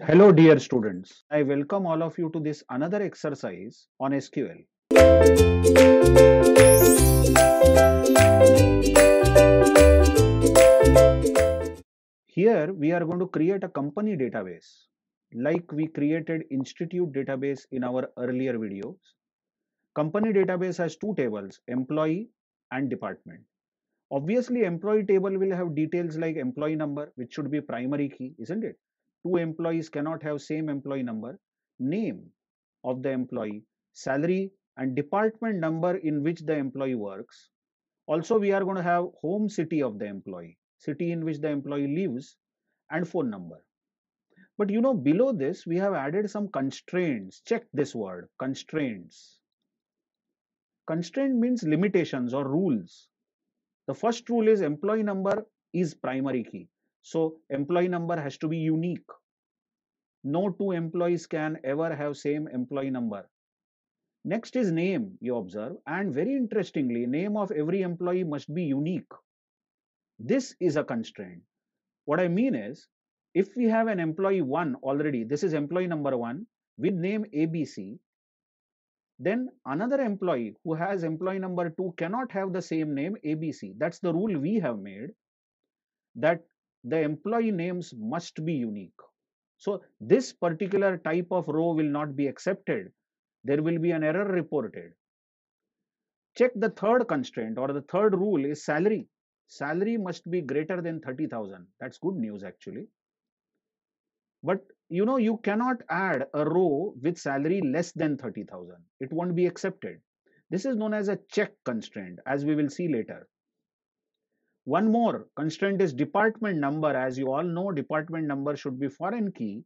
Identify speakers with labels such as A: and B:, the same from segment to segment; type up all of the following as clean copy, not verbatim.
A: Hello, dear students. I welcome all of you to this another exercise on SQL. Here, we are going to create a company database like we created institute database in our earlier videos. Company database has two tables, employee and department. Obviously, employee table will have details like employee number, which should be primary key, isn't it? Two employees cannot have same employee number. Name of the employee, salary, and department number in which the employee works. Also, we are going to have home city of the employee, city in which the employee lives, and phone number. But below this, we have added some constraints. Check this word, constraints. Constraint means limitations or rules. The first rule is employee number is primary key. So employee number has to be unique. No two employees can ever have same employee number. Next is name, you observe, and very interestingly, name of every employee must be unique. This is a constraint. What I mean is, if we have an employee 1 already, this is employee number 1 with name ABC, then another employee who has employee number 2 cannot have the same name ABC. That's the rule we have made, that the employee names must be unique. So this particular type of row will not be accepted. There will be an error reported. Check the third constraint or the third rule is salary. Salary must be greater than 30,000. That's good news actually. But you cannot add a row with salary less than 30,000. It won't be accepted. This is known as a check constraint, as we will see later. One more constraint is department number. As you all know, department number should be foreign key,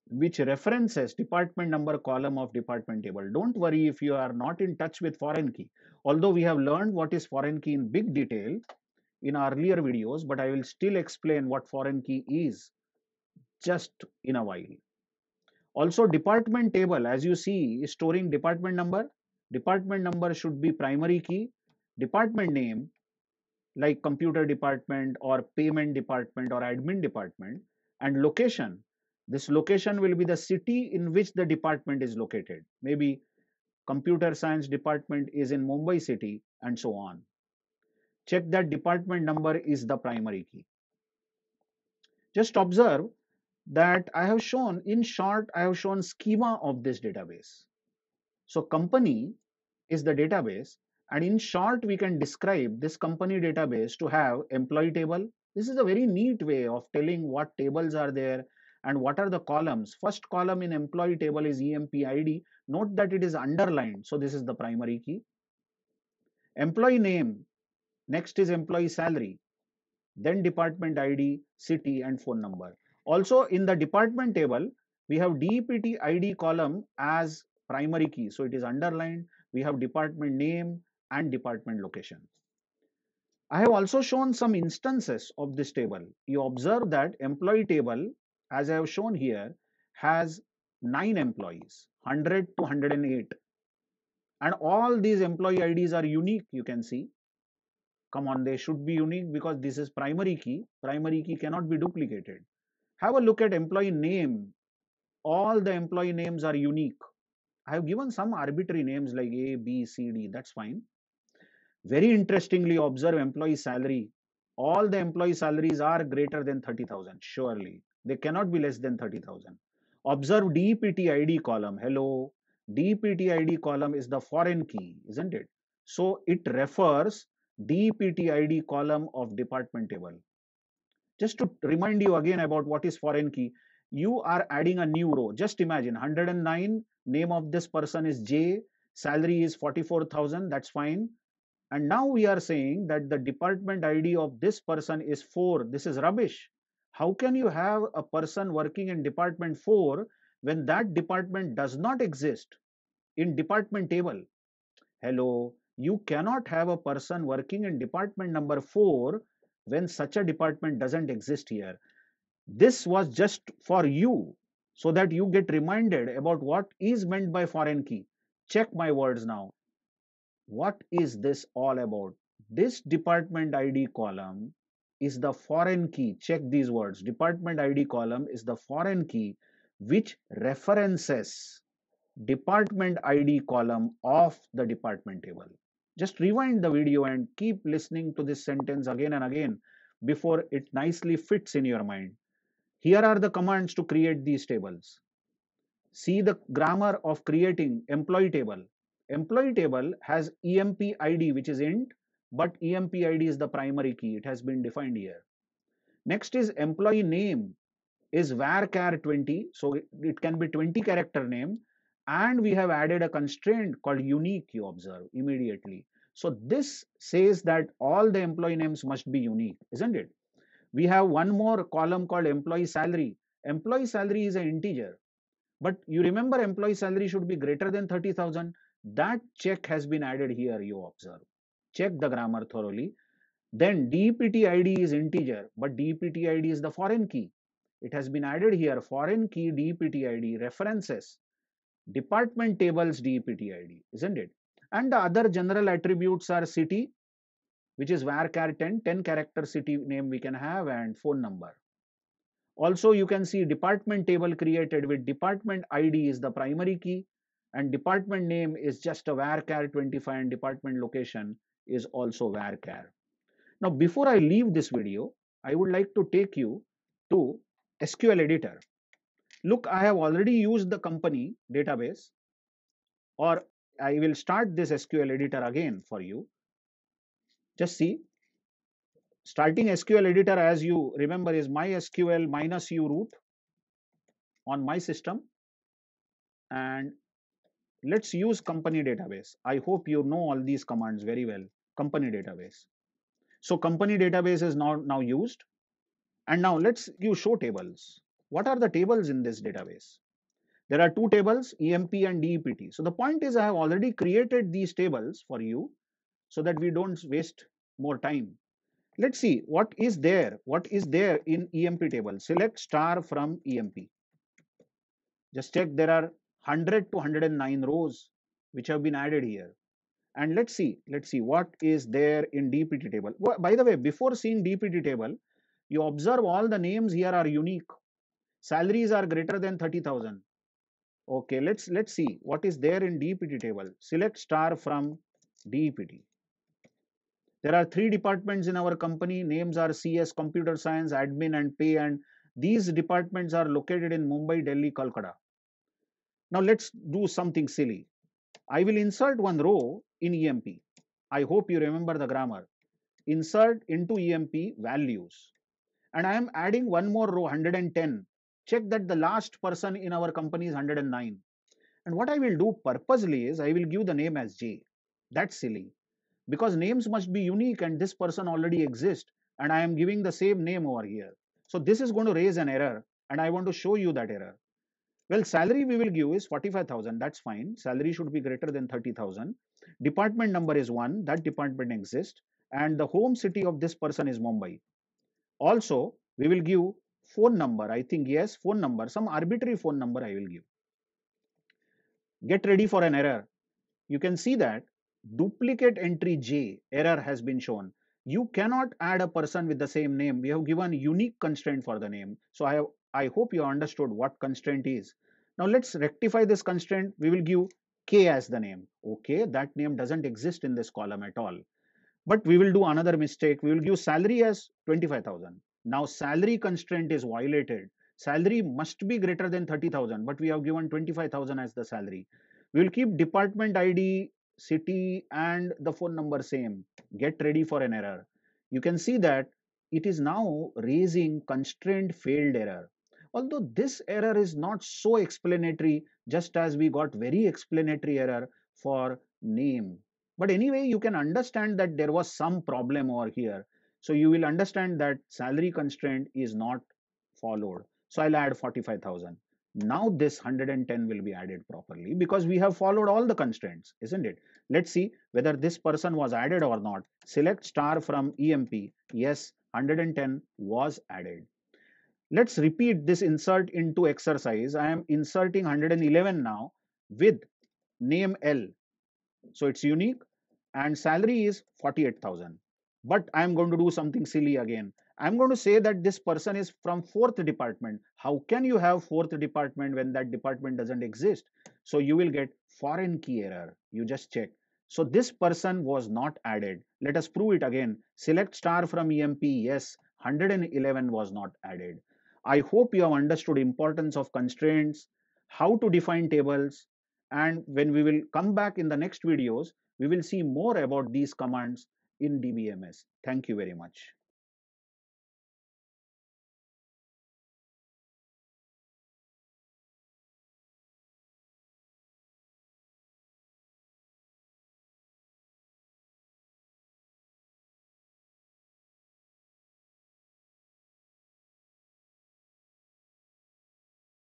A: which references department number column of department table. Don't worry if you are not in touch with foreign key. Although we have learned what is foreign key in big detail in our earlier videos, but I will still explain what foreign key is just in a while. Also, department table, as you see, is storing department number. Department number should be primary key. Department name, like computer department or payment department or admin department, and location. This location will be the city in which the department is located. Maybe computer science department is in Mumbai city and so on. Check that department number is the primary key. Just observe that I have shown, in short, I have shown schema of this database. So company is the database, and in short, we can describe this company database to have employee table. This is a very neat way of telling what tables are there and what are the columns. First column in employee table is EMP ID. Note that it is underlined, so this is the primary key. Employee name, next is employee salary, then department ID, city, and phone number. Also, in the department table, we have DPT ID column as primary key, so it is underlined. We have department name and department location. I have also shown some instances of this table. You observe that employee table, as I have shown here, has 9 employees, 100 to 108. And all these employee IDs are unique, you can see. Come on, they should be unique because this is primary key. Primary key cannot be duplicated. Have a look at employee name. All the employee names are unique. I have given some arbitrary names like A, B, C, D. That's fine. Very interestingly, observe employee salary. All the employee salaries are greater than 30,000. Surely. They cannot be less than 30,000. Observe DPT ID column. Hello. DPT ID column is the foreign key, isn't it? So it refers DPT ID column of department table. Just to remind you again about what is foreign key, you are adding a new row. Just imagine 109, name of this person is J, salary is 44,000, that's fine. And now we are saying that the department ID of this person is 4. This is rubbish. How can you have a person working in department 4 when that department does not exist in department table? Hello, you cannot have a person working in department number 4 when such a department doesn't exist here. This was just for you so that you get reminded about what is meant by foreign key. Check my words now. What is this all about? This department ID column is the foreign key. Check these words. Department ID column is the foreign key which references department ID column of the department table. Just rewind the video and keep listening to this sentence again and again before it nicely fits in your mind. Here are the commands to create these tables. See the grammar of creating employee table. Employee table has EMP ID which is int, but EMP ID is the primary key. It has been defined here. Next is employee name is varchar 20. So it can be 20 character name. And we have added a constraint called unique, you observe immediately. So this says that all the employee names must be unique, isn't it? We have one more column called employee salary. Employee salary is an integer. But you remember employee salary should be greater than 30,000. That check has been added here, you observe. Check the grammar thoroughly. Then DPT ID is integer, but DPT ID is the foreign key. It has been added here. Foreign key DPT ID references department tables DPT ID, isn't it? And the other general attributes are city, which is varchar 10 character city name we can have, and phone number. Also, you can see department table created with department ID is the primary key and department name is just a varchar 25 and department location is also varchar. Now, before I leave this video, I would like to take you to SQL editor. Look, I have already used the company database, or I will start this SQL editor again for you. Just see. Starting SQL editor, as you remember, is MySQL -u root on my system. And let's use company database. I hope you know all these commands very well. Company database. So company database is now used. And now let's use show tables. What are the tables in this database? There are two tables, EMP and DEPT. So the point is I have already created these tables for you so that we don't waste more time. Let's see what is there. What is there in EMP table? Select star from EMP. Just check there are 100 to 109 rows which have been added here. And let's see what is there in DPT table. Well, by the way, before seeing DPT table, you observe all the names here are unique. Salaries are greater than 30,000. Okay, let's see what is there in DPT table. Select star from DPT. There are 3 departments in our company. Names are CS, Computer Science, Admin, and Pay. And these departments are located in Mumbai, Delhi, Kolkata. Now let's do something silly. I will insert one row in EMP. I hope you remember the grammar. Insert into EMP values. And I am adding one more row, 110. Check that the last person in our company is 109. And what I will do purposely is I will give the name as J. That's silly. Because names must be unique and this person already exists. And I am giving the same name over here. So this is going to raise an error. And I want to show you that error. Well, salary we will give is 45,000. That's fine. Salary should be greater than 30,000. Department number is 1. That department exists. And the home city of this person is Mumbai. Also, we will give phone number. I think, yes, phone number. Some arbitrary phone number I will give. Get ready for an error. You can see that duplicate entry J error has been shown. You cannot add a person with the same name. We have given unique constraint for the name. So I hope you understood what constraint is. Now let's rectify this constraint. We will give K as the name. Okay, that name doesn't exist in this column at all. But we will do another mistake. We will give salary as 25,000. Now salary constraint is violated. Salary must be greater than 30,000, but we have given 25,000 as the salary. We will keep department ID, city, and the phone number same. Get ready for an error. You can see that it is now raising constraint failed error. Although this error is not so explanatory, just as we got very explanatory error for name. But anyway, you can understand that there was some problem over here. So you will understand that salary constraint is not followed. So I'll add 45,000. Now this 110 will be added properly because we have followed all the constraints, isn't it? Let's see whether this person was added or not. Select star from EMP. Yes, 110 was added. Let's repeat this insert into exercise. I am inserting 111 now with name L. So it's unique and salary is 48,000. But I am going to do something silly again. I'm going to say that this person is from fourth department. How can you have fourth department when that department doesn't exist? So you will get foreign key error. You just check. So this person was not added. Let us prove it again. Select star from EMP. Yes, 111 was not added. I hope you have understood importance of constraints, how to define tables, and when we will come back in the next videos, we will see more about these commands in DBMS. Thank you very much.